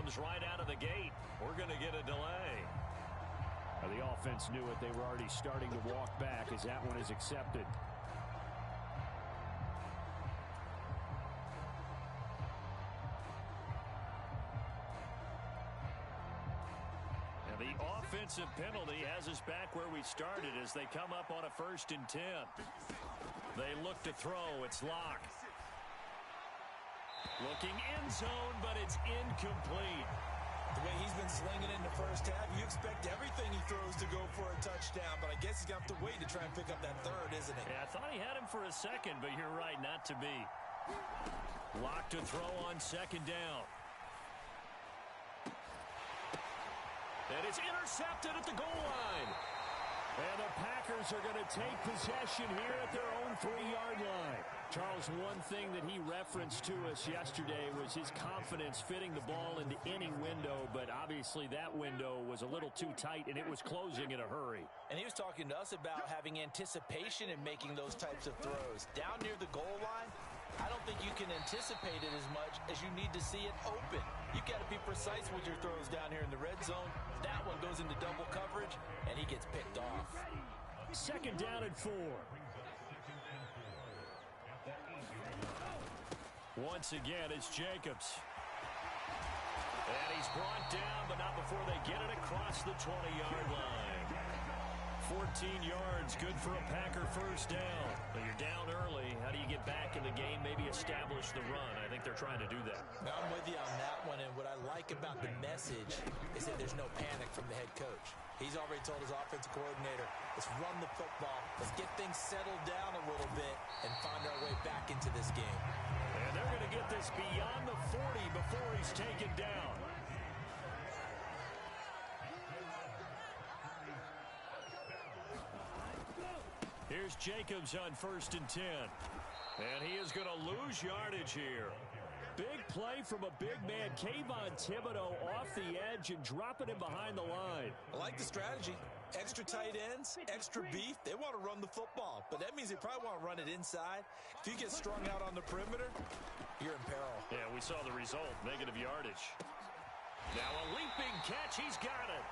comes right out of the gate. We're going to get a delay. The offense knew it. They were already starting to walk back as that one is accepted. And the offensive penalty has us back where we started as they come up on a 1st and 10. They look to throw. It's Locke. Looking end zone, but it's incomplete. The way he's been slinging in the first half, you expect everything he throws to go for a touchdown, but I guess he's going to have to wait to try and pick up that third, isn't he? Yeah, I thought he had him for a second, but you're right, not to be. Locke to throw on 2nd down. And it's intercepted at the goal line. And the Packers are going to take possession here at their own 3-yard line. Charles, one thing that he referenced to us yesterday was his confidence fitting the ball into any window, but obviously that window was a little too tight, and it was closing in a hurry. And he was talking to us about having anticipation in making those types of throws. Down near the goal line, I don't think you can anticipate it as much as you need to see it open. You've got to be precise with your throws down here in the red zone. That one goes into double coverage, and he gets picked off. 2nd down and 4. Once again, it's Jacobs. And he's brought down, but not before they get it across the 20-yard line. 14 yards, good for a Packer 1st down. But you're down early. How do you get back in the game, maybe establish the run? I think they're trying to do that. Now, I'm with you on that one, and what I like about the message is that there's no panic from the head coach. He's already told his offensive coordinator, let's run the football, let's get things settled down a little bit and find our way back into this game. And they're going to get this beyond the 40 before he's taken down. Here's Jacobs on 1st and 10. And he is going to lose yardage here. Big play from a big man, Kayvon Thibodeau, off the edge and dropping him behind the line. I like the strategy. Extra tight ends, extra beef. They want to run the football, but that means they probably want to run it inside. If you get strung out on the perimeter, you're in peril. Yeah, we saw the result, negative yardage. Now a leaping catch, he's got it.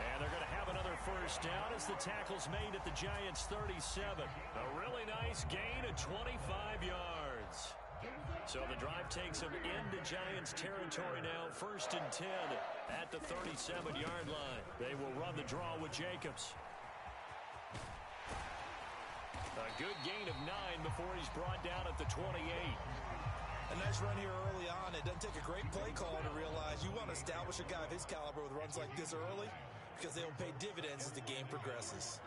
And they're going to have another 1st down as the tackle's made at the Giants' 37. A really nice gain of 25 yards. So the drive takes them into Giants territory now. 1st and 10 at the 37-yard line. They will run the draw with Jacobs. A good gain of 9 before he's brought down at the 28. A nice run here early on. It doesn't take a great play caller to realize you want to establish a guy of his caliber with runs like this early because they'll pay dividends as the game progresses.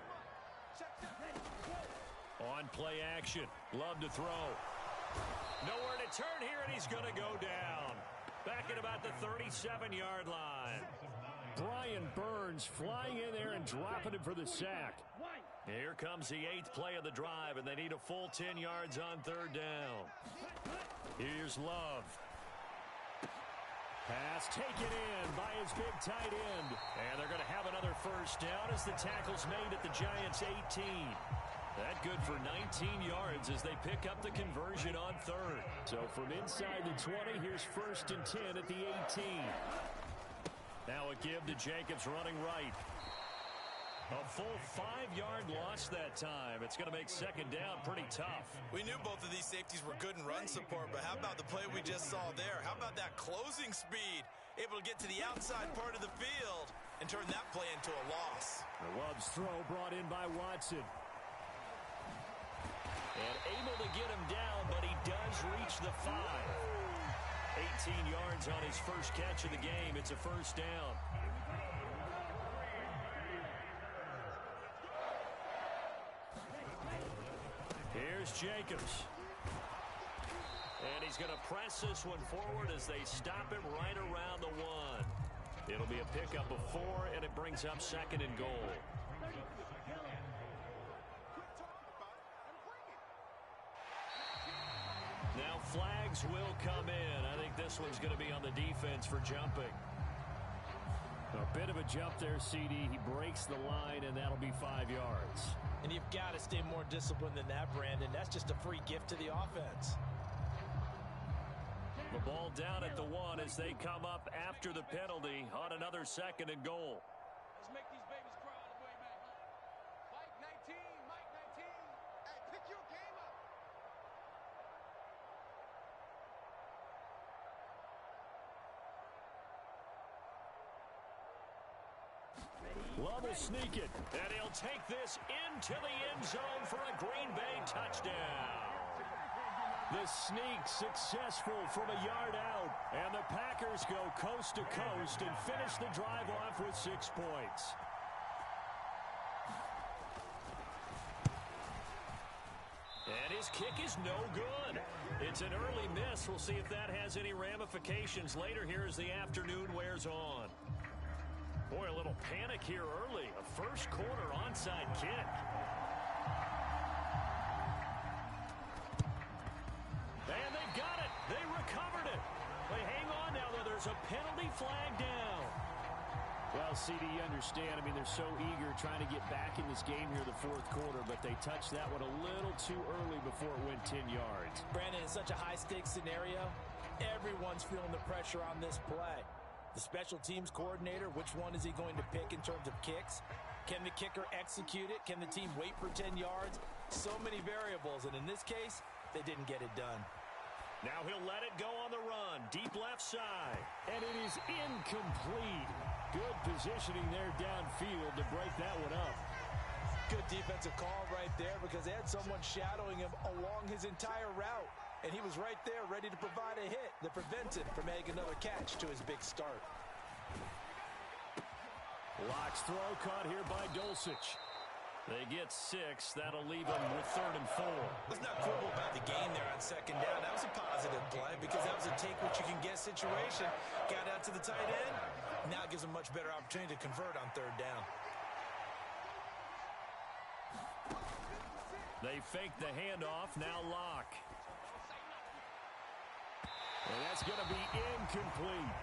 On play action. Love to throw. Nowhere to turn here, and he's going to go down. Back at about the 37-yard line. Brian Burns flying in there and dropping him for the sack. Here comes the 8th play of the drive, and they need a full 10 yards on 3rd down. Here's Love. Pass taken in by his big tight end. And they're going to have another 1st down as the tackle's made at the Giants' 18. That good for 19 yards as they pick up the conversion on 3rd. So from inside the 20, here's 1st and 10 at the 18. Now a give to Jacobs running right. A full 5-yard loss that time. It's going to make 2nd down pretty tough. We knew both of these safeties were good in run support, but how about the play we just saw there? How about that closing speed? Able to get to the outside part of the field and turn that play into a loss. The Love's throw brought in by Watson. And able to get him down, but he does reach the 5. 18 yards on his first catch of the game. It's a 1st down. Here's Jacobs. And he's going to press this one forward as they stop him right around the 1. It'll be a pickup of 4, and it brings up 2nd and goal. Now flags will come in. I think this one's going to be on the defense for jumping. A bit of a jump there, CD. He breaks the line, and that'll be 5 yards. And you've got to stay more disciplined than that, Brandon. That's just a free gift to the offense. The ball down at the 1 as they come up after the penalty on another 2nd and goal. Let's make these babies cry all the way back home. Mike 19, Mike 19. Hey, pick your game up. Love will sneak it. And he'll take this into the end zone for a Green Bay touchdown. The sneak successful from a yard out. And the Packers go coast to coast and finish the drive off with 6 points. And his kick is no good. It's an early miss. We'll see if that has any ramifications later here as the afternoon wears on. Boy, a little panic here early. A first quarter onside kick. And they've got it. They recovered it. They hang on now, though. There's a penalty flag down. Well, CD, you understand. I mean, they're so eager trying to get back in this game here the 4th quarter, but they touched that one a little too early before it went 10 yards. Brandon, it's such a high-stakes scenario. Everyone's feeling the pressure on this play. The special teams coordinator, which one is he going to pick in terms of kicks? Can the kicker execute it? Can the team wait for 10 yards? So many variables, and in this case, they didn't get it done. Now he'll let it go on the run. Deep left side. And it is incomplete. Good positioning there downfield to break that one up. Good defensive call right there because they had someone shadowing him along his entire route. And he was right there ready to provide a hit that prevents him from making another catch to his big start. Locke's throw caught here by Dulcich. They get 6. That'll leave them with 3rd and 4. Let's not quibble about the gain there on 2nd down. That was a positive play because that was a take-what-you-can-get situation. Got out to the tight end. Now it gives them much better opportunity to convert on 3rd down. They fake the handoff. Now Locke. And that's going to be incomplete.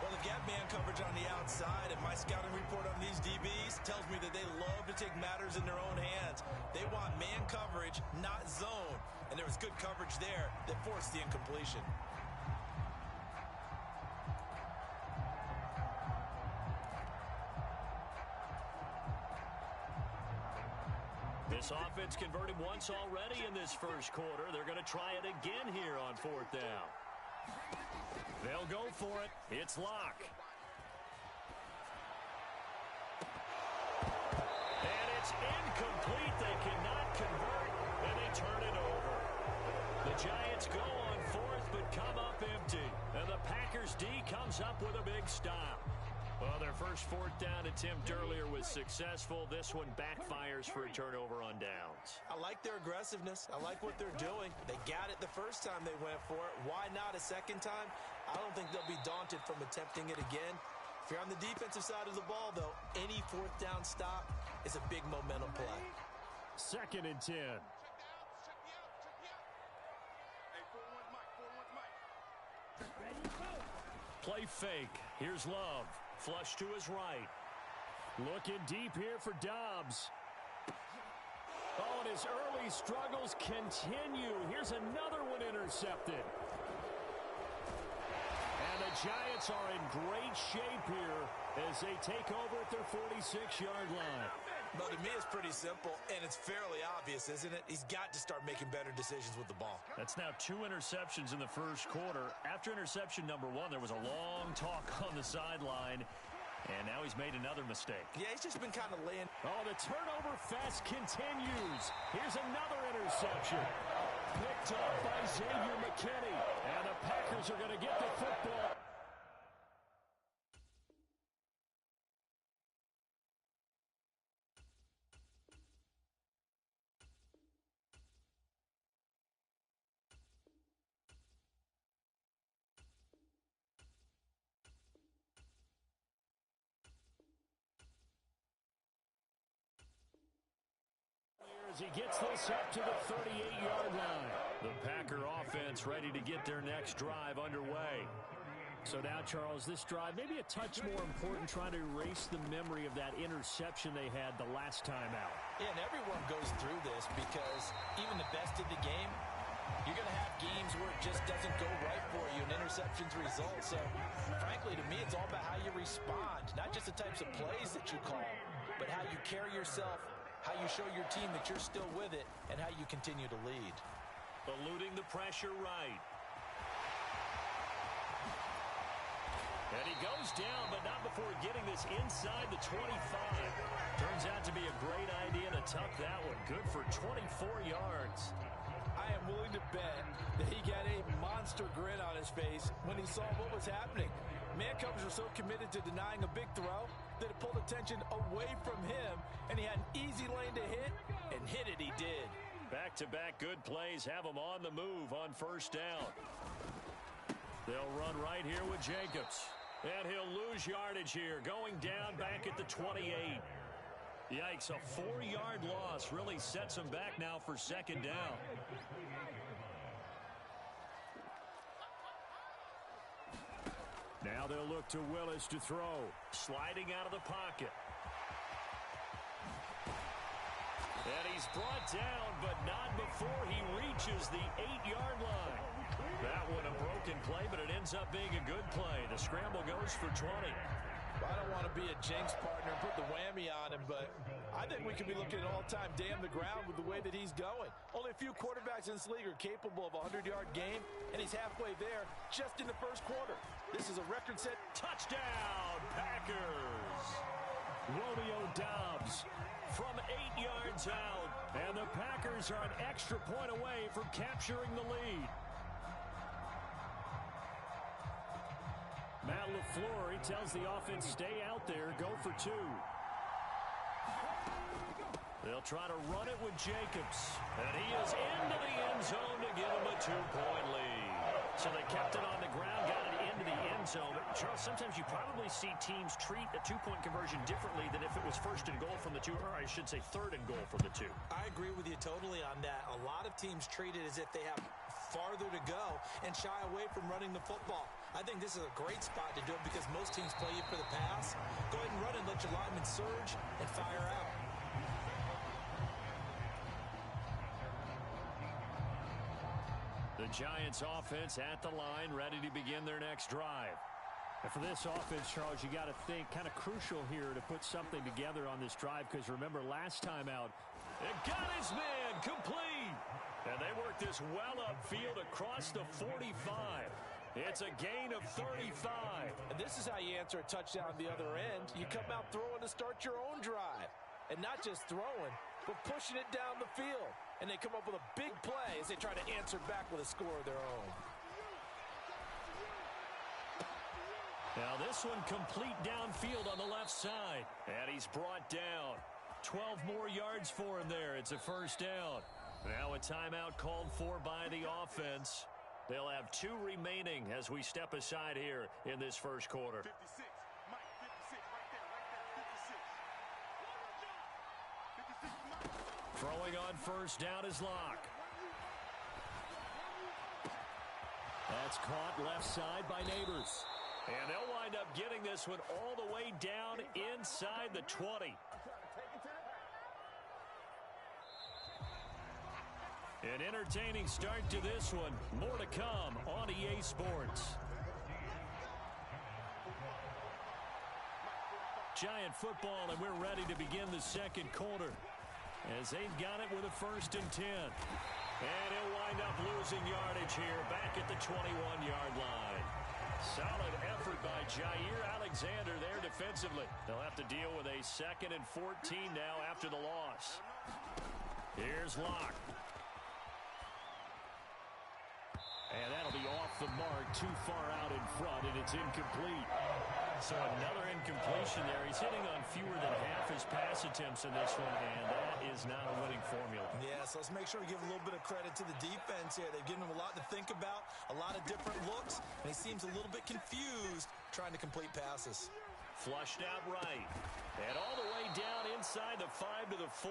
Well, the gap man coverage on the outside, and my scouting report on these DBs tells me that they love to take matters in their own hands. They want man coverage, not zone. And there was good coverage there that forced the incompletion. This offense converted once already in this first quarter. They're going to try it again here on 4th down. They'll go for it. It's Locke. And it's incomplete. They cannot convert, and they turn it over. The Giants go on 4th, but come up empty. And the Packers D comes up with a big stop. Well, their first 4th down attempt earlier was successful. This one backfires for a turnover on downs. I like their aggressiveness. I like what they're doing. They got it the first time they went for it. Why not a second time? I don't think they'll be daunted from attempting it again. If you're on the defensive side of the ball, though, any 4th down stop is a big momentum play. 2nd and 10. Play fake. Here's Love. Flush to his right. Looking deep here for Dobbs. Oh, and his early struggles continue. Here's another one intercepted. And the Giants are in great shape here as they take over at their 46-yard line. Well, to me, it's pretty simple, and it's fairly obvious, isn't it? He's got to start making better decisions with the ball. That's now 2 interceptions in the first quarter. After interception number 1, there was a long talk on the sideline, and now he's made another mistake. Yeah, he's just been kind of laying. Oh, the turnover fest continues. Here's another interception. Picked up by Xavier McKinney, and the Packers are going to get the football. As he gets this up to the 38-yard line. The Packer offense ready to get their next drive underway. So now, Charles, this drive maybe a touch more important, trying to erase the memory of that interception they had the last time out. Yeah, and everyone goes through this because even the best of the game You're going to have games where it just doesn't go right for you and interceptions result. So, frankly, to me, it's all about how you respond. Not just the types of plays that you call, but how you carry yourself, how you show your team that you're still with it, and how you continue to lead. Eluding the pressure right. And he goes down, but not before getting this inside the 25. Turns out to be a great idea to tuck that one. Good for 24 yards. I am willing to bet that he got a monster grin on his face when he saw what was happening. Man coverage were so committed to denying a big throw that it pulled attention away from him, and he had an easy lane to hit, and hit it he did. Back-to-back good plays have him on the move on first down. They'll run right here with Jacobs. And he'll lose yardage here, going down back at the 28. Yikes, a 4-yard loss really sets him back now for second down. Now they'll look to Willis to throw. Sliding out of the pocket. And he's brought down, but not before he reaches the 8-yard line. That one a broken play, but it ends up being a good play. The scramble goes for 20. I don't want to be a jinx partner and put the whammy on him, but I think we could be looking at all-time damn the ground with the way that he's going. Only a few quarterbacks in this league are capable of a 100-yard game, and he's halfway there just in the first quarter. This is a record set. Touchdown, Packers! Romeo Doubs from 8 yards out, and the Packers are an extra point away from capturing the lead. Matt LaFleur, he tells the offense, stay out there, go for 2. They'll try to run it with Jacobs. And he is into the end zone to give him a 2-point lead. So they kept it on the ground, got it into the end zone. But Charles, sometimes you probably see teams treat a 2-point conversion differently than if it was first and goal from the 2, or I should say third and goal from the 2. I agree with you totally on that. A lot of teams treat it as if they have farther to go and shy away from running the football. I think this is a great spot to do it because most teams play you for the pass. Go ahead and run and let your linemen surge and fire out. The Giants offense at the line, ready to begin their next drive. And for this offense, Charles, you got to think kind of crucial here to put something together on this drive, because remember last time out, it got his man complete. And they work this well upfield across the 45. It's a gain of 35. And this is how you answer a touchdown at the other end. You come out throwing to start your own drive. And not just throwing, but pushing it down the field. And they come up with a big play as they try to answer back with a score of their own. Now this one complete downfield on the left side. And he's brought down. 12 more yards for him there. It's a first down. Now a timeout called for by the offense. They'll have 2 remaining as we step aside here in this first quarter. 56. Mike, 56. Right there. 56, Mike. Throwing on first down is Locke. That's caught left side by Neighbors. And they'll wind up getting this one all the way down inside the 20. An entertaining start to this one. More to come on EA Sports. Giant football, and we're ready to begin the second quarter as they've got it with a 1st and 10. And he'll wind up losing yardage here back at the 21-yard line. Solid effort by Jair Alexander there defensively. They'll have to deal with a 2nd and 14 now after the loss. Here's Locke. And that'll be off the mark, too far out in front, and it's incomplete. So another incompletion there. He's hitting on fewer than half his pass attempts in this one, and that is not a winning formula. Yes, let's make sure we give a little bit of credit to the defense here. They've given him a lot to think about, a lot of different looks, and he seems a little bit confused trying to complete passes. Flushed out right. And all the way down inside the 5 to the 4.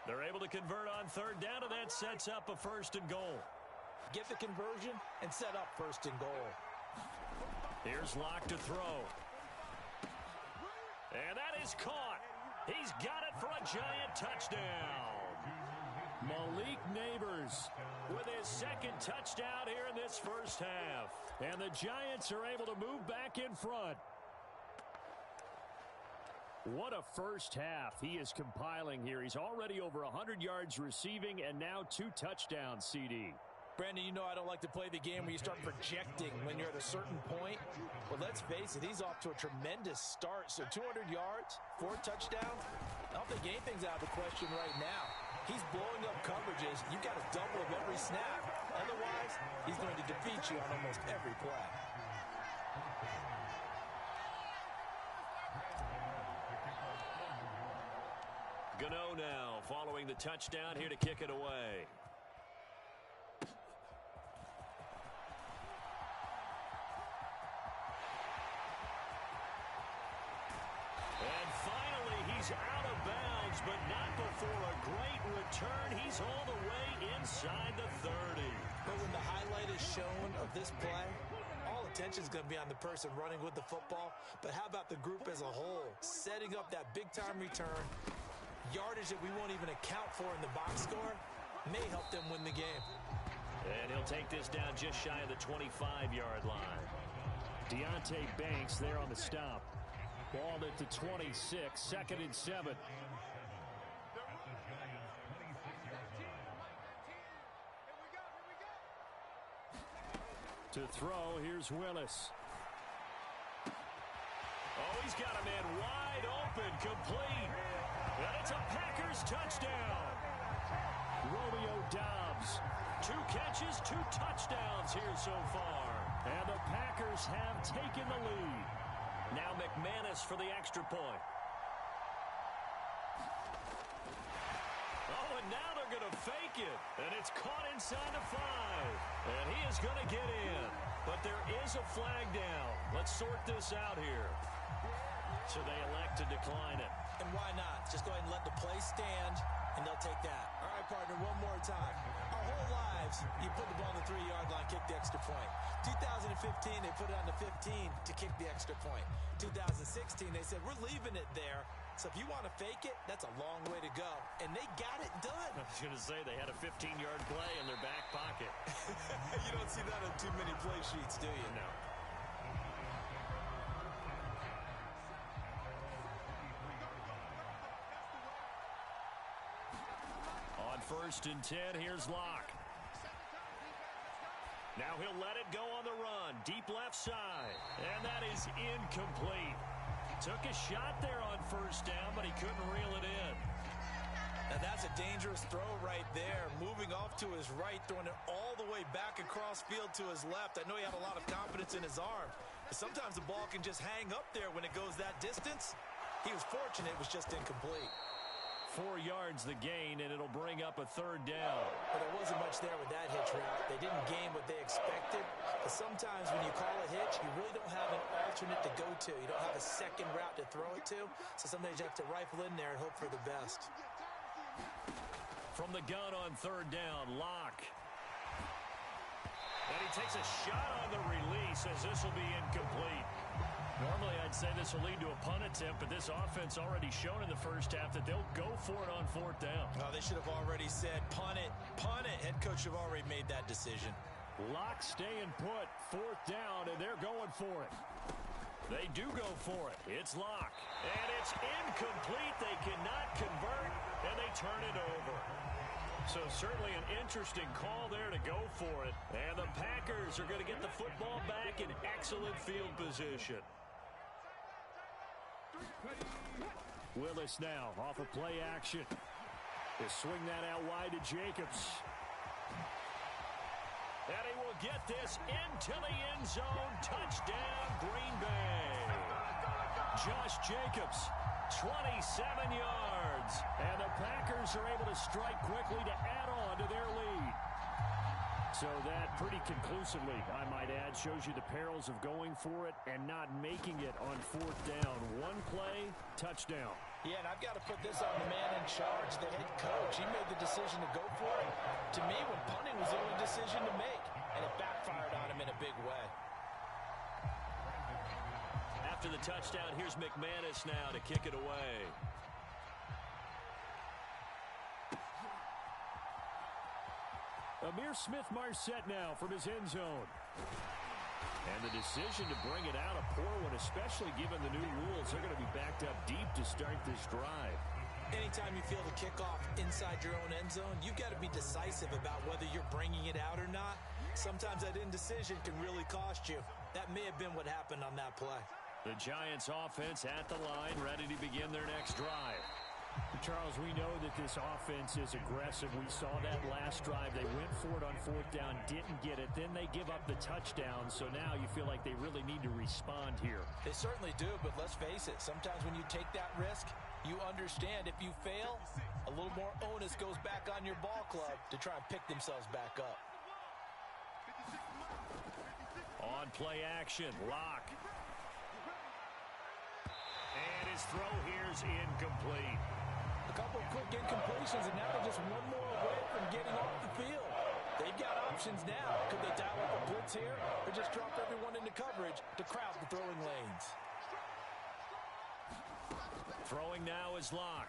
They're able to convert on 3rd down, and that sets up a 1st and goal. Get the conversion and set up 1st and goal. Here's Locke to throw. And that is caught. He's got it for a Giant touchdown. Malik Neighbors with his second touchdown here in this first half. And the Giants are able to move back in front. What a first half he is compiling here. He's already over 100 yards receiving and now 2 touchdowns, CD. Brandon, you know I don't like to play the game where you start projecting when you're at a certain point. But let's face it, he's off to a tremendous start. So 200 yards, 4 touchdowns. I don't think anything's out of the question right now. He's blowing up coverages. You've got to double him every snap. Otherwise, he's going to defeat you on almost every play. Gano now following the touchdown here to kick it away. And finally, he's out of bounds, but not before a great return. He's all the way inside the 30. But when the highlight is shown of this play, all attention is going to be on the person running with the football. But how about the group as a whole, setting up that big-time return, yardage that we won't even account for in the box score, may help them win the game. And he'll take this down just shy of the 25-yard line. Deontay Banks there on the stop. Ball at the 26, 2nd and 7. To throw, here's Willis. Oh, he's got a man wide open, complete. And it's a Packers touchdown. Romeo Doubs, 2 catches, 2 touchdowns here so far. And the Packers have taken the lead. Now McManus for the extra point. Oh, and now they're going to fake it. And it's caught inside the 5. And he is going to get in. But there is a flag down. Let's sort this out here. So they elect to decline it. And why not? Just go ahead and let the play stand, and they'll take that. All right, partner, one more time. Our whole lives, you put the ball on the 3-yard line, kick the extra point. 2015, they put it on the 15 to kick the extra point. 2016, they said, we're leaving it there. So if you want to fake it, that's a long way to go. And they got it done. I was going to say they had a 15-yard play in their back pocket. You don't see that on too many play sheets, do you? No. On 1st and 10, here's Locke. Now he'll let it go on the run. Deep left side. And that is incomplete. Took a shot there on 1st down, but he couldn't reel it in. Now that's a dangerous throw right there. Moving off to his right, throwing it all the way back across field to his left. I know he had a lot of confidence in his arm. But sometimes the ball can just hang up there when it goes that distance. He was fortunate it was just incomplete. 4 yards the gain, and it'll bring up a 3rd down. But there wasn't much there with that hitch route. They didn't gain what they expected. But sometimes when you call a hitch, you really don't have an alternate to go to. You don't have a second route to throw it to. So sometimes you have to rifle in there and hope for the best. From the gun on 3rd down, Locke. And he takes a shot on the release as this will be incomplete. Normally, I'd say this will lead to a punt attempt, but this offense already shown in the first half that they'll go for it on 4th down. Oh, they should have already said, punt it, punt it. Head coach should have already made that decision. Locke staying put, 4th down, and they're going for it. They do go for it. It's Locke. And it's incomplete. They cannot convert, and they turn it over. So certainly an interesting call there to go for it. And the Packers are going to get the football back in excellent field position. Willis now off of play action. They swing that out wide to Jacobs. And he will get this into the end zone. Touchdown, Green Bay. Josh Jacobs, 27 yards. And the Packers are able to strike quickly to add on to their lead. So that pretty conclusively, I might add, shows you the perils of going for it and not making it on 4th down. One play, touchdown. Yeah, and I've got to put this on the man in charge, the head coach. He made the decision to go for it. To me, when punting was the only decision to make, and it backfired on him in a big way. After the touchdown, here's McManus now to kick it away. Amir Smith-Marset now from his end zone. And the decision to bring it out, a poor one, especially given the new rules. They're going to be backed up deep to start this drive. Anytime you feel the kickoff inside your own end zone, you've got to be decisive about whether you're bringing it out or not. Sometimes that indecision can really cost you. That may have been what happened on that play. The Giants offense at the line, ready to begin their next drive. Charles, we know that this offense is aggressive. We saw that last drive. They went for it on fourth down, didn't get it. Then they give up the touchdown. So now you feel like they really need to respond here. They certainly do, but let's face it. Sometimes when you take that risk, you understand if you fail, a little more onus goes back on your ball club to try and pick themselves back up. On play action, Lock. And his throw here's incomplete. A couple of quick incompletions, and now they're just one more away from getting off the field. They've got options now. Could they dial up a blitz here or just drop everyone into coverage to crowd the throwing lanes? Throwing now is Lock.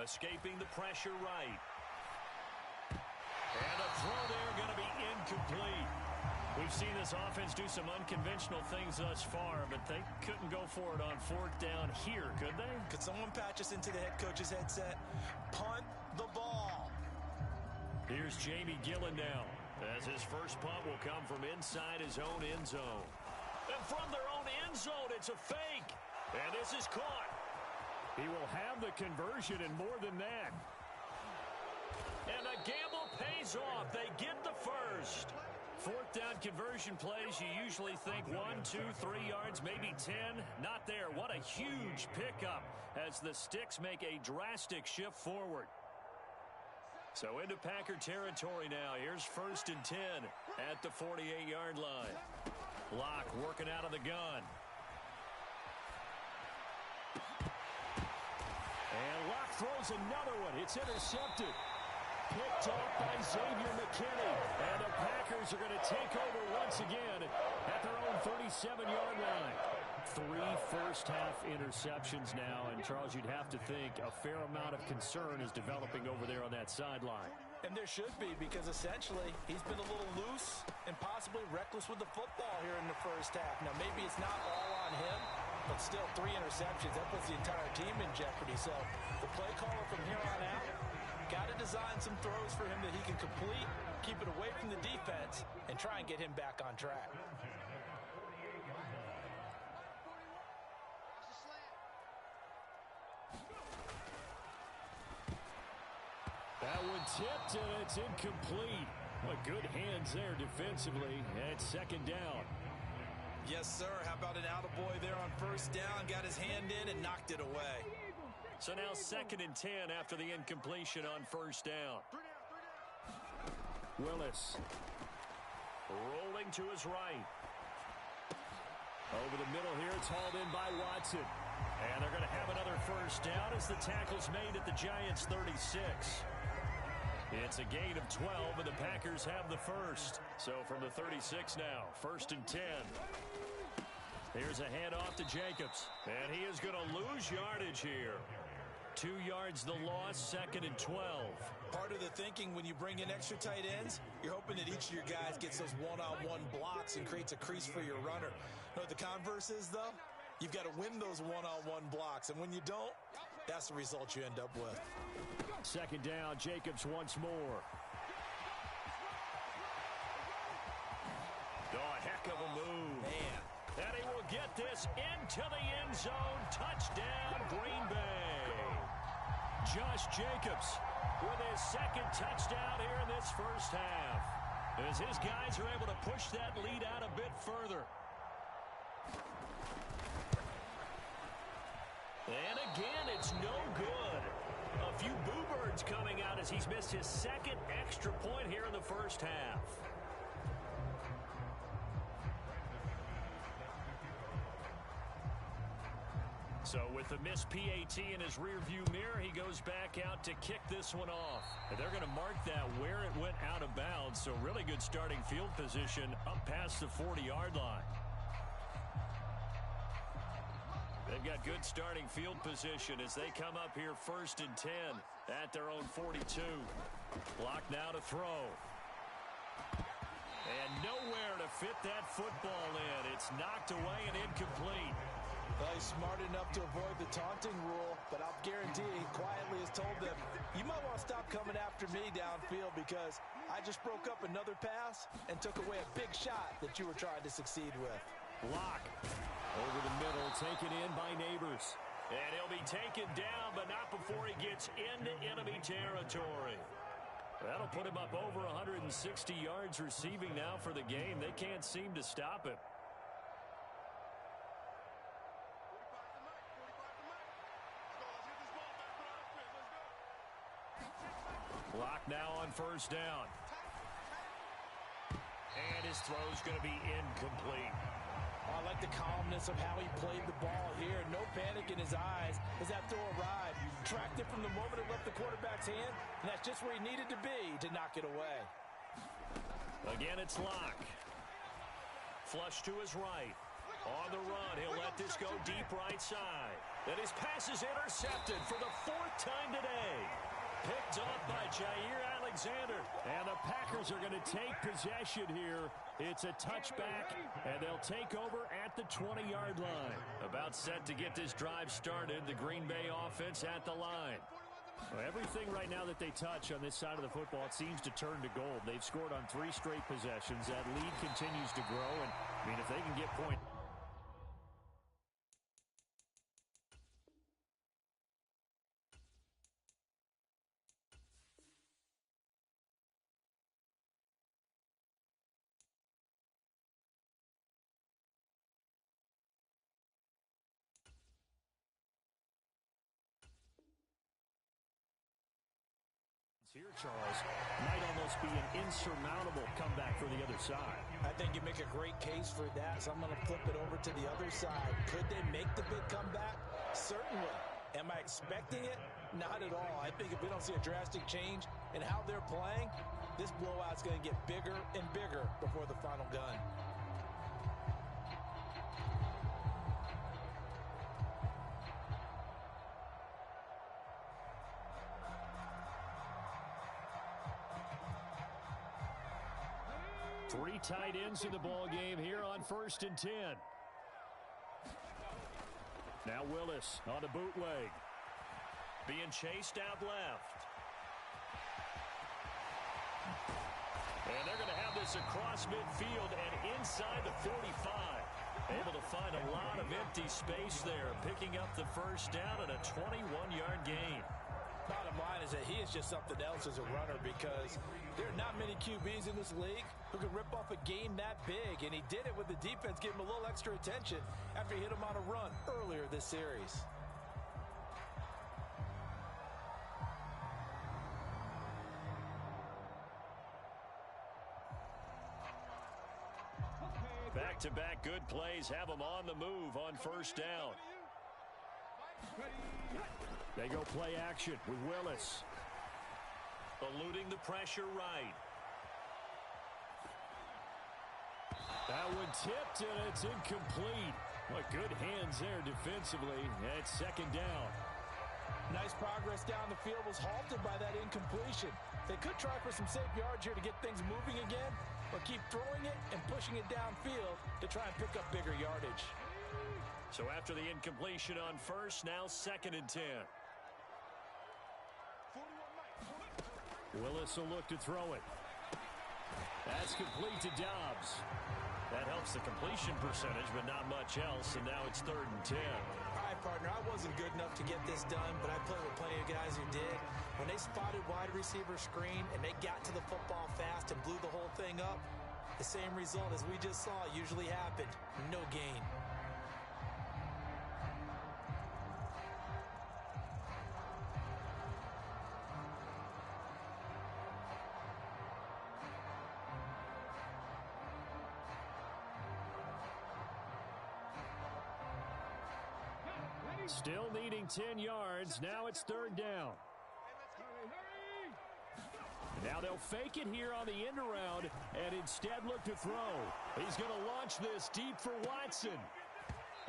Escaping the pressure right. And a throw there going to be incomplete. We've seen this offense do some unconventional things thus far, but they couldn't go for it on fourth down here, could they? Could someone patch us into the head coach's headset? Punt the ball. Here's Jamie Gillen now, as his first punt will come from inside his own end zone. And from their own end zone, it's a fake. And this is caught. He will have the conversion and more than that. And the gamble pays off. They get the first. Fourth down conversion plays, you usually think 1, 2, 3 yards, maybe 10. Not there. What a huge pickup as the Sticks make a drastic shift forward. So into Packer territory now. Here's 1st and 10 at the 48-yard line. Lock working out of the gun. And Lock throws another one. It's intercepted. Picked off by Xavier McKinney. And the Packers are going to take over once again at their own 37-yard line. 3 first-half interceptions now. And, Charles, you'd have to think a fair amount of concern is developing over there on that sideline. And there should be, because essentially he's been a little loose and possibly reckless with the football here in the first half. Now, maybe it's not all on him, but still 3 interceptions. That puts the entire team in jeopardy. So the play caller from here on out got to design some throws for him that he can complete, keep it away from the defense, and try and get him back on track. That one tipped, and it's incomplete. What good hands there defensively at 2nd down. Yes, sir. How about an attaboy there on 1st down? Got his hand in and knocked it away. So now 2nd and 10 after the incompletion on 1st down. Willis rolling to his right. Over the middle here, it's hauled in by Watson. And they're going to have another 1st down as the tackle's made at the Giants' 36. It's a gain of 12, and the Packers have the first. So from the 36 now, 1st and 10. Here's a handoff to Jacobs. And he is going to lose yardage here. 2 yards the loss, 2nd and 12. Part of the thinking when you bring in extra tight ends, you're hoping that each of your guys gets those one-on-one blocks and creates a crease for your runner. You know what the converse is, though? You've got to win those one-on-one blocks, and when you don't, that's the result you end up with. 2nd down, Jacobs once more. Oh, a heck of a move. Man. And he will get this into the end zone. Touchdown, Green Bay. Josh Jacobs with his 2nd touchdown here in this first half, as his guys are able to push that lead out a bit further. And again, it's no good. A few boo birds coming out as he's missed his 2nd extra point here in the first half. So with the missed PAT in his rearview mirror, he goes back out to kick this one off. And they're going to mark that where it went out of bounds. So really good starting field position up past the 40-yard line. They They've got good starting field position as they come up here 1st and 10 at their own 42. Clock now to throw. And nowhere to fit that football in. It's knocked away and incomplete. Well, he's smart enough to avoid the taunting rule, but I'll guarantee he quietly has told them, you might want to stop coming after me downfield because I just broke up another pass and took away a big shot that you were trying to succeed with. Block. Over the middle, taken in by Neighbors. And he'll be taken down, but not before he gets into enemy territory. That'll put him up over 160 yards receiving now for the game. They can't seem to stop him. Block now on 1st down. And his throw's going to be incomplete. I like the calmness of how he played the ball here. No panic in his eyes as that throw arrived. Tracked it from the moment it left the quarterback's hand, and that's just where he needed to be to knock it away. Again, it's Locke. Flush to his right. On the run, he'll let this go deep right side. Then his pass is intercepted for the 4th time today. Picked off by Jair Alexander. And the Packers are going to take possession here. It's a touchback, and they'll take over at the 20-yard line. About set to get this drive started. The Green Bay offense at the line. Well, everything right now that they touch on this side of the football, it seems to turn to gold. They've scored on 3 straight possessions. That lead continues to grow, and I mean, if they can get points. Here, Charles, might almost be an insurmountable comeback for the other side. I think you make a great case for that, so I'm going to flip it over to the other side. Could they make the big comeback? Certainly. Am I expecting it? Not at all. I think if we don't see a drastic change in how they're playing, this blowout's going to get bigger and bigger before the final gun. Three tight ends in the ball game here on 1st and 10. Now Willis on the bootleg. Being chased out left. And they're going to have this across midfield and inside the 45. Able to find a lot of empty space there, picking up the 1st down and a 21-yard gain. Bottom line is that he is just something else as a runner because there are not many QBs in this league who can rip off a game that big, and he did it with the defense giving him a little extra attention after he hit him on a run earlier this series. Back-to-back good plays have him on the move on 1st down. They go play action with Willis. Eluding the pressure right. That one tipped, and it's incomplete. What good hands there defensively. And it's 2nd down. Nice progress down the field was halted by that incompletion. They could try for some safe yards here to get things moving again, or keep throwing it and pushing it downfield to try and pick up bigger yardage. So after the incompletion on 1st, now 2nd and 10. Willis will look to throw it. That's complete to Dobbs. That helps the completion percentage, but not much else, and now it's 3rd and 10. All right, partner, I wasn't good enough to get this done, but I played with plenty of guys who did. When they spotted wide receiver screen and they got to the football fast and blew the whole thing up, the same result as we just saw usually happened. No gain. Still needing 10 yards. Now it's 3rd down. Now they'll fake it here on the end around and instead look to throw. He's going to launch this deep for Watson.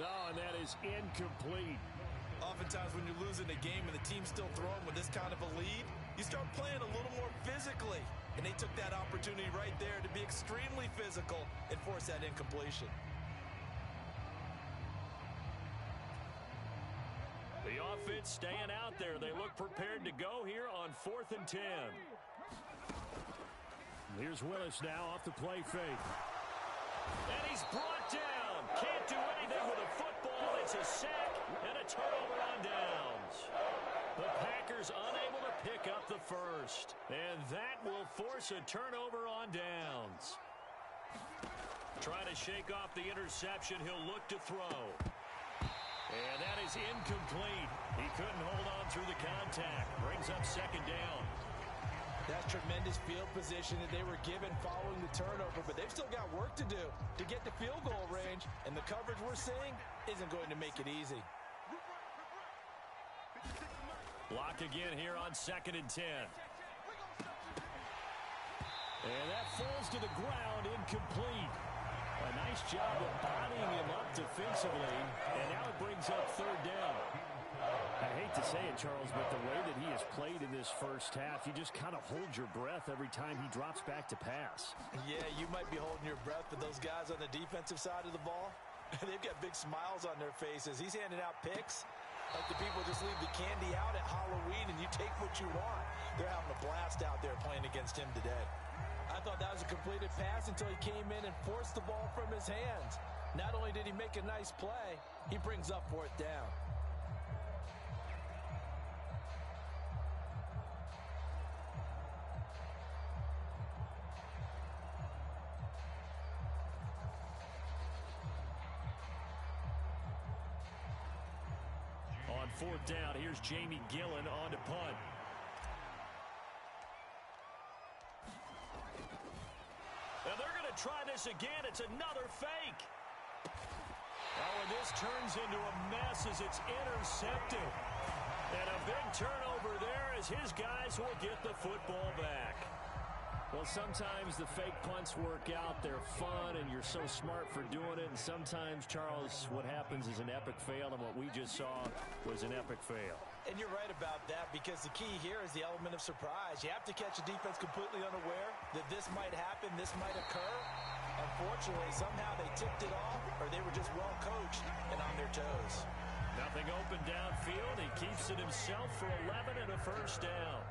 Oh, and that is incomplete. Oftentimes when you're losing a game and the team's still throwing with this kind of a lead, you start playing a little more physically. And they took that opportunity right there to be extremely physical and force that incompletion. The offense staying out there. They look prepared to go here on 4th and 10. Here's Willis now off the play fake. And he's brought down. Can't do anything with a football. It's a sack and a turnover on downs. The Packers unable to pick up the first. And that will force a turnover on downs. Trying to shake off the interception. He'll look to throw. And that is incomplete. He couldn't hold on through the contact. Brings up 2nd down. That's tremendous field position that they were given following the turnover, but they've still got work to do to get to field goal range, and the coverage we're seeing isn't going to make it easy. Block again here on 2nd and 10. And that falls to the ground, incomplete. A nice job of bodying him up defensively, and now it brings up 3rd down. I hate to say it, Charles, but the way that he has played in this first half, you just kind of hold your breath every time he drops back to pass. Yeah, you might be holding your breath, but those guys on the defensive side of the ball, they've got big smiles on their faces. He's handing out picks like the people just leave the candy out at Halloween and you take what you want. They're having a blast out there playing against him today. I thought that was a completed pass until he came in and forced the ball from his hands. Not only did he make a nice play, he brings up 4th down. On 4th down, here's Jamie Gillen on to punt. And they're going to try this again. It's another fake. Oh, and this turns into a mess as it's intercepted. And a big turnover there as his guys will get the football back. Well, sometimes the fake punts work out. They're fun, and you're so smart for doing it. And sometimes, Charles, what happens is an epic fail, and what we just saw was an epic fail. And you're right about that, because the key here is the element of surprise. You have to catch a defense completely unaware that this might happen, this might occur. Unfortunately, somehow they tipped it off, or they were just well coached and on their toes. Nothing open downfield. He keeps it himself for 11 and a 1st down.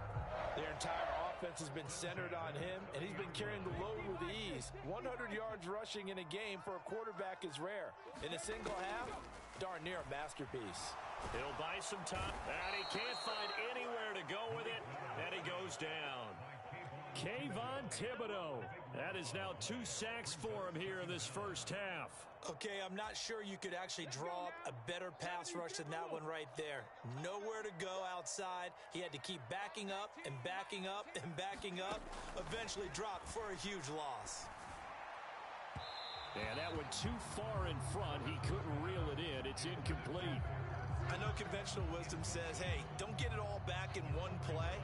Their entire offense has been centered on him, and he's been carrying the load with ease. 100 yards rushing in a game for a quarterback is rare. In a single half, darn near a masterpiece. He'll buy some time, and he can't find anywhere to go with it, and he goes down. Kayvon Thibodeau. That is now 2 sacks for him here in this first half. Okay, I'm not sure you could actually draw up a better pass rush than that one right there. Nowhere to go outside. He had to keep backing up and backing up and backing up. Eventually dropped for a huge loss. And that went too far in front. He couldn't reel it in. It's incomplete. I know conventional wisdom says, hey, don't get it all back in one play.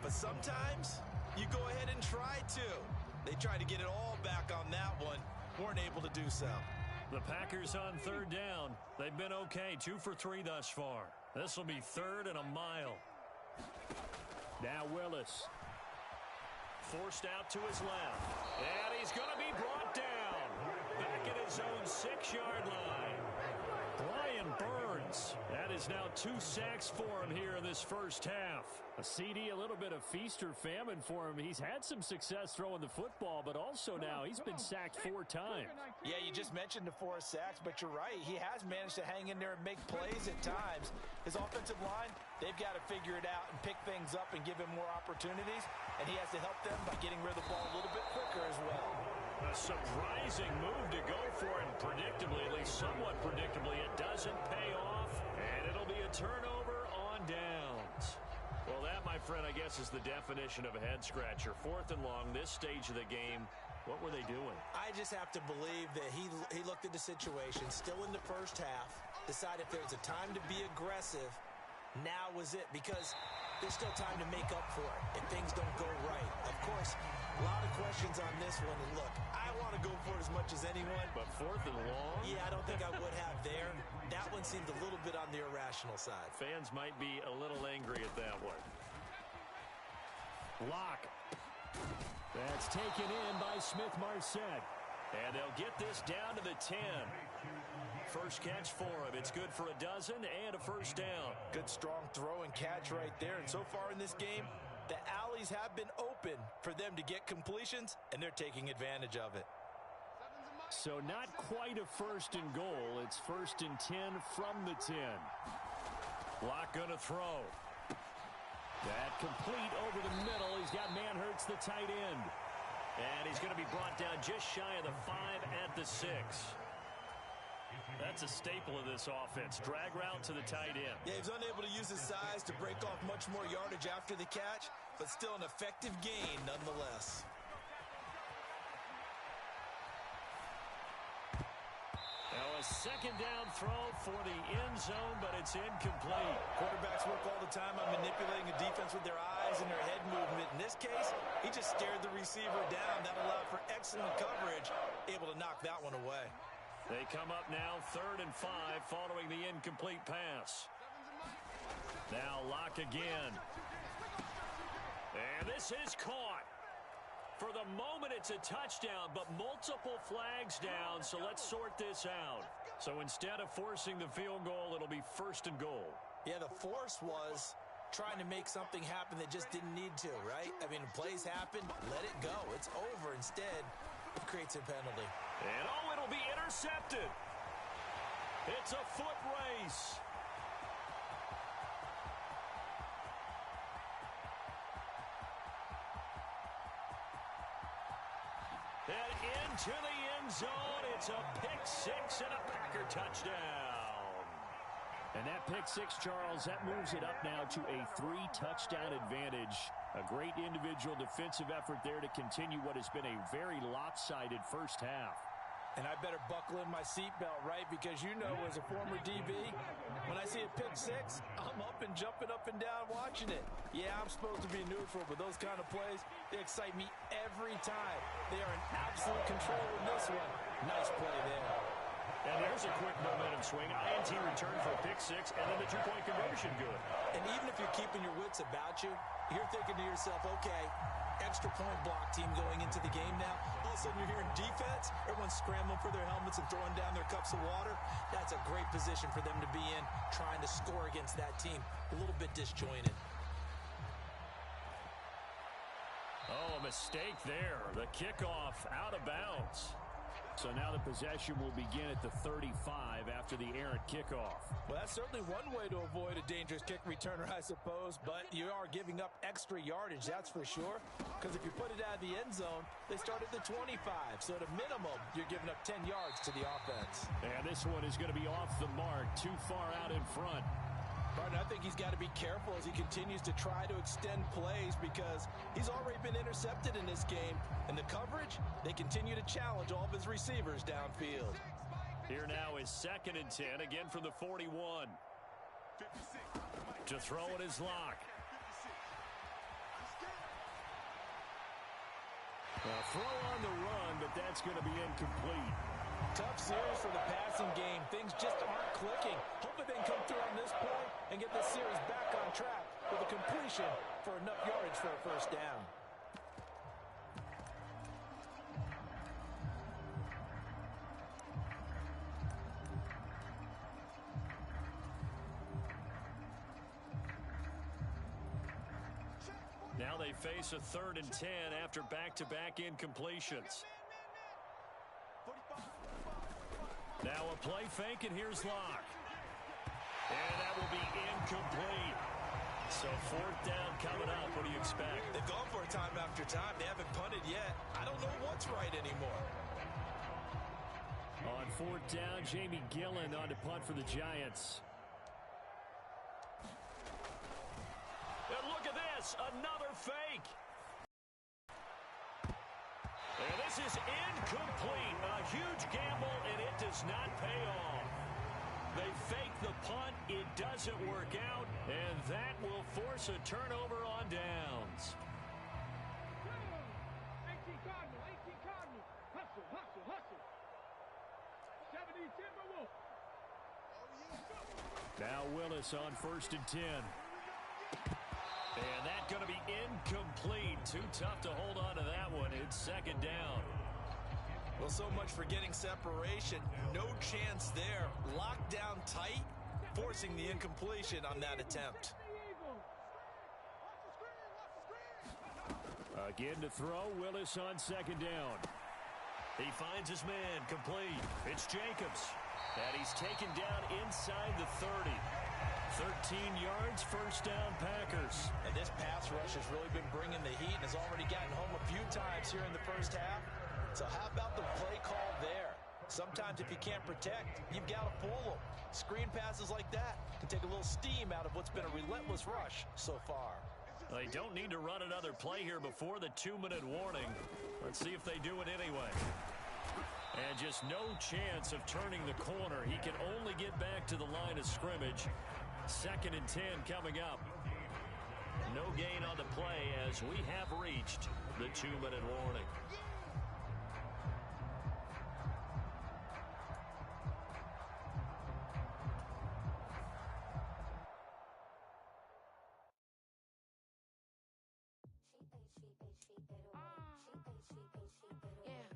But sometimes you go ahead and try to. They tried to get it all back on that one. Weren't able to do so. The Packers on 3rd down. They've been okay. 2 for 3 thus far. This will be 3rd and a mile. Now Willis. Forced out to his left. And he's going to be brought down. Back at his own 6-yard line. Brian Burns. That is now 2 sacks for him here in this first half. A CD, a little bit of feast or famine for him. He's had some success throwing the football, but also now he's been sacked 4 times. Yeah, you just mentioned the 4 sacks, but you're right. He has managed to hang in there and make plays at times. His offensive line, they've got to figure it out and pick things up and give him more opportunities, and he has to help them by getting rid of the ball a little bit quicker as well. A surprising move to go for, and predictably, at least somewhat predictably, it doesn't pay off, and it'll be a turnover on downs. Well, that, my friend, I guess is the definition of a head-scratcher. 4th and long, this stage of the game. What were they doing? I just have to believe that he looked at the situation, still in the first half, decided if there was a time to be aggressive, now was it. Because there's still time to make up for it if things don't go right. Of course, a lot of questions on this one. And look, I want to go for it as much as anyone. But 4th and long? Yeah, I don't think I would have there. That one seemed a little bit on the irrational side. Fans might be a little angry at that one. Lock. That's taken in by Smith-Marset. And they'll get this down to the 10. First catch for him. It's good for a dozen and a first down. Good strong throw and catch right there. And so far in this game, the alleys have been open for them to get completions, and they're taking advantage of it. So not quite a 1st and goal. It's 1st and 10 from the 10. Lock going to throw. That complete over the middle. He's got Manhurts, the tight end. And he's going to be brought down just shy of the 5 at the 6. That's a staple of this offense. Drag route to the tight end. Yeah, he's unable to use his size to break off much more yardage after the catch, but still an effective gain nonetheless. Now a 2nd down throw for the end zone, but it's incomplete. Quarterbacks work all the time on manipulating the defense with their eyes and their head movement. In this case, he just stared the receiver down. That allowed for excellent coverage, able to knock that one away. They come up now 3rd and 5 following the incomplete pass. Now Lock again. And this is caught. For the moment, it's a touchdown, but multiple flags down, so let's sort this out. So instead of forcing the field goal, it'll be 1st and goal. Yeah, the force was trying to make something happen that just didn't need to, right? I mean, plays happen, let it go. It's over. Instead, it creates a penalty. And it'll be intercepted. It's a foot race. And into the end zone, it's a pick 6 and a Packer touchdown. And that pick 6, Charles, that moves it up now to a 3-touchdown advantage. A great individual defensive effort there to continue what has been a very lopsided first half. And I better buckle in my seatbelt, right? Because you know, as a former DB, when I see a pick 6, I'm up and jumping up and down watching it. Yeah, I'm supposed to be neutral, but those kind of plays, they excite me every time. They are in absolute control in this one. Nice play there. And there's a quick momentum swing. INT return for a pick 6, and then the 2-point conversion good. And even if you're keeping your wits about you, you're thinking to yourself, okay, extra point block team going into the game now. All of a sudden you're hearing defense. Everyone's scrambling for their helmets and throwing down their cups of water. That's a great position for them to be in, trying to score against that team. A little bit disjointed. Oh, a mistake there. The kickoff out of bounds. So now the possession will begin at the 35 after the errant kickoff. Well, that's certainly one way to avoid a dangerous kick returner, I suppose, but you are giving up extra yardage, that's for sure, because if you put it out of the end zone, they start at the 25, so at a minimum, you're giving up 10 yards to the offense. And this one is going to be off the mark, too far out in front. Martin, I think he's got to be careful as he continues to try to extend plays because he's already been intercepted in this game. And the coverage, they continue to challenge all of his receivers downfield. Here now is 2nd and 10, again from the 41. To throw it is Lock. A throw on the run, but that's going to be incomplete. Tough series for the passing game. Things just aren't clicking. Hopefully they can come through on this play and get this series back on track with a completion for enough yardage for a first down. Now they face a 3rd and 10 after back-to-back incompletions. Now a play fake, and here's Lock. And that will be incomplete. So 4th down coming up. What do you expect? They've gone for it time after time. They haven't punted yet. I don't know what's right anymore. On 4th down, Jamie Gillen on to punt for the Giants. And look at this, another fake. And this is incomplete. A huge gamble, and it does not pay off. They fake the punt. It doesn't work out, and that will force force a turnover on downs. 18 Cardinal, 18 Cardinal. Hustle, hustle, hustle. 70, Timberwolves. Now Willis on 1st and 10. And that's going to be incomplete. Too tough to hold on to that one. It's 2nd down. Well, so much for getting separation. No chance there. Locked down tight, forcing the incompletion on that attempt. Again to throw. Willis on 2nd down. He finds his man complete. It's Jacobs. And he's taken down inside the 30. 13 yards, 1st down, Packers. And this pass rush has really been bringing the heat and has already gotten home a few times here in the first half. So how about the play call there? Sometimes if you can't protect, you've got to fool them. Screen passes like that can take a little steam out of what's been a relentless rush so far. They don't need to run another play here before the 2-minute warning. Let's see if they do it anyway. And just no chance of turning the corner. He can only get back to the line of scrimmage. 2nd and 10 coming up. No gain on the play as we have reached the 2-minute warning. Yeah.